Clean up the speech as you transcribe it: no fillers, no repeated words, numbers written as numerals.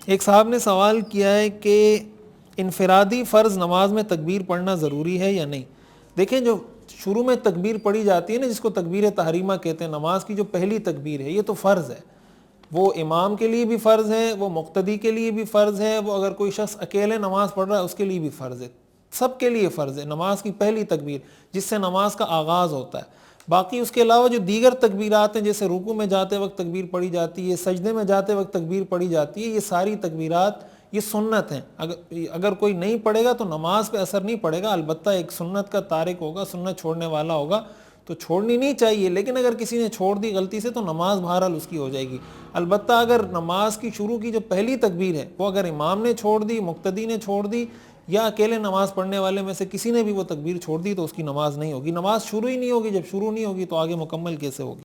ایک صاحب نے سوال کیا ہے کہ انفرادی فرض نماز میں تکبیر پڑھنا ضروری ہے یا نہیں. دیکھیں جو شروع میں تکبیر پڑھی جاتی ہے نا، جس کو تکبیر تحریمہ کہتے ہیں، نماز کی جو پہلی تکبیر ہے، یہ تو فرض ہے. وہ امام کے لیے بھی فرض ہے، وہ مقتدی کے لیے بھی فرض ہے، وہ اگر کوئی شخص اکیلے نماز پڑھ رہا ہے اس کے لیے بھی فرض ہے. سب کے لیے فرض ہے نماز کی پہلی تکبیر، جس سے نماز کا آغاز ہوتا ہے. باقی اس کے علاوہ جو دیگر تکبیرات ہیں، جیسے رکوع میں جاتے وقت تکبیر پڑھی جاتی ہے، سجدے میں جاتے وقت تکبیر پڑھی جاتی ہے، یہ ساری تکبیرات یہ سنت ہیں. اگر کوئی نہیں پڑھے گا تو نماز پہ اثر نہیں پڑے گا. البتہ ایک سنت کا تارک ہوگا، سنت چھوڑنے والا ہوگا تو چھوڑنی نہیں چاہیے، لیکن اگر کسی نے چھوڑ دی غلطی سے تو نماز بہرحال اس کی ہو جائے گی. البتہ اگر نماز کی شروع کی جو پہلی تکبیر ہے وہ اگر امام نے چھوڑ دی، مقتدی نے چھوڑ دی، یا اکیلے نماز پڑھنے والے میں سے کسی نے بھی وہ تکبیر چھوڑ دی تو اس کی نماز نہیں ہوگی. نماز شروع ہی نہیں ہوگی، جب شروع نہیں ہوگی تو آگے مکمل کیسے ہوگی؟